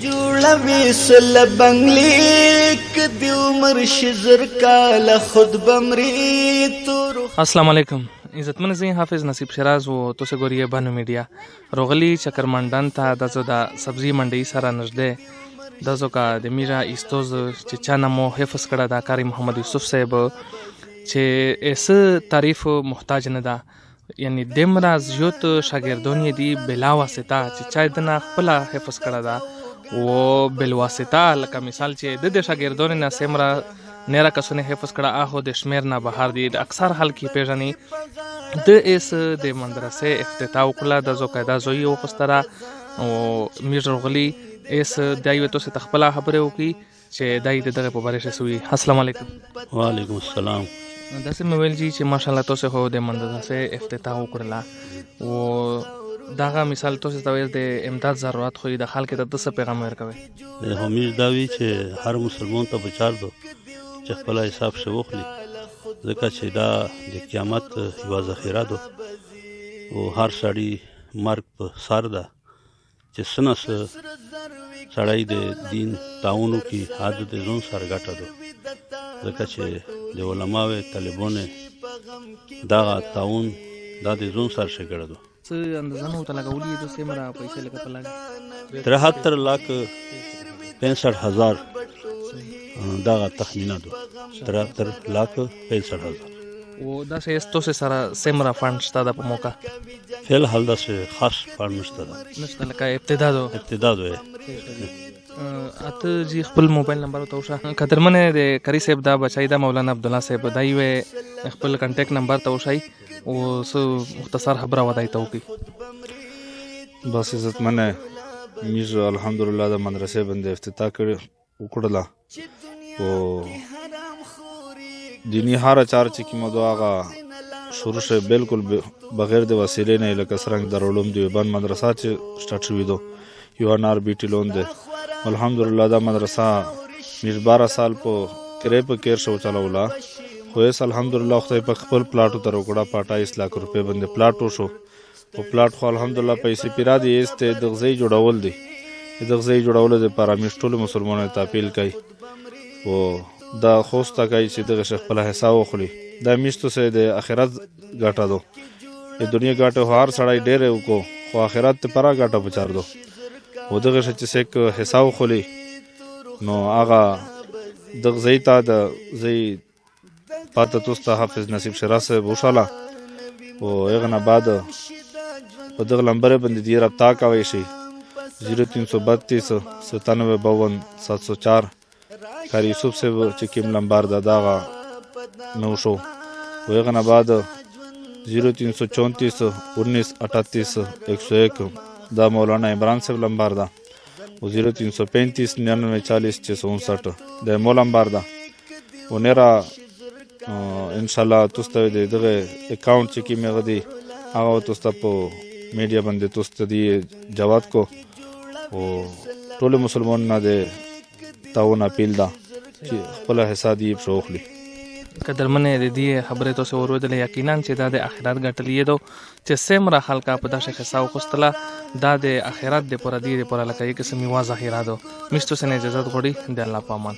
جوړوي سل بنگلیک دی عمر شزر کاله خود بمری تور. السلام علیکم. عزتمن زی حافظ نصیب شیراز و تو سے گوریه بانو میډیا روغلی چکرمندان ته دزو دا سبزی منډی سره نږدې دزو کا د میرا ایستوز چې چا نامو حفظ کړه دا کاری محمد یوسف صاحب چې ایس تعریف محتاج نه ده، یعنی دمرا زیوت شاگردون دی بلا واسطه چې چا دنا خپل حفظ کړه دا و بل واسطه، لکه مثال چې د شاگردون نه سمرا نیرا کسونه حفظ کړه اهو د شمیر نه بهر دي د اکثر حل کې پیژني د ایس د مدرسې افتتاح وکړه د زو قاعده زوی او خستره او میر روغلی ایس دایو ته تخپل خبره وکي چې دای دغه په باره شوی. السلام علیکم. وعلیکم السلام. داسې مې ویل چې ماشاءالله تاسو هو د مدرسې افتتاح وکړه او داغه مثال تاسو ته د امداد ضرورت خو د خلک ته د څه پیغام ورکوي؟ د همیر داوی چې هر مسلمان ته بچار دو چې خپل حساب شو وخلی، ځکه چې دا د قیامت یوه ذخیره ده او هر سړی مرګ په سر ده چې څه نه څه سړی د دین تعاون وکړي هغه د ځان سره ګټه ده، ځکه چې د علماو طالبانو دغه تعاون دا د ځان سره شګړه ده. څه اندازه نو ته لګولې د سیمرا پیسې لکه په لاګ 73 लाख 65 हज़ार دغه تخمینه ده. 73 लाख 65 हज़ार او دا سه استو سه سره سیمرا فند شته د په موقع فعل حال دا سه خاص فند نشته ده، نشته لکه ابتدا دو اته جی خپل موبایل نمبر ته وشه قدرمنه د کری صاحب دا بچای دا مولانا عبد الله صاحب دای و خپل کانټیکټ نمبر ته وشای او سو مختصر خبره ودای ته وکي. بس عزتمنه میز الحمدلله د مدرسې باندې افتتاح وکړه او دینی هر چار چې کی مو دغه شروع شه بالکل بغیر د وسیلې نه لکه سرنګ در علوم دیوبند مدرسه چې سٹارټ شوې دو یو انار بی ټی لون ده. الحمدلله دا مدرسه میر 12 سال په کرے په کیر شو چلاولا خو اس الحمدلله خدای په خپل پلاټو تر وکړه په 28 लाख روپے باندې پلاټو شو او پلاټ خو الحمدلله پیسې پیرا دي استه د غزي جوړول دي د غزي جوړول د پارامش ټول مسلمانانو ته اپیل کوي او دا خوسته کوي چې دغه شیخ په حساب وخلی دا میشتو سه د آخرت ګټه دو د دنیا ګټه هر سړی ډېر وکړو خو آخرت ته پرا ګټه بچار دو او دغه چې څوک حساب خولي نو هغه د غزي ته د زي پاته توسته حافظ نصیب شیراز بوشاله او هغه نه بعد په دغه نمبر باندې دی رابطه کوي شي 0332 9752 704 کار یوسف سے چې کوم نمبر دغه نو شو او هغه نه بعد 0334 19 38 101 دا مولانا عمران صاحب نمبر دا او 0335 99 40 659 دا مول نمبر دا او نرا ان شاء الله تاسو ته دغه اکاونټ چې کی مې غدي هغه تاسو په میډیا باندې تاسو ته جواب کو او ټول مسلمان نه ده تعاون اپیل دا چې خپل حساب یې شوخلی. قدرمنه د دې خبره تاسو ورودل یقینا چې دا د آخرت ګټلې دو چې سمرا خلقا په داسې حساب خوستله دا د آخرت د پر دې پر لکه یک سمي واضح را دو مستو سن اجازه غوړي د الله پامان.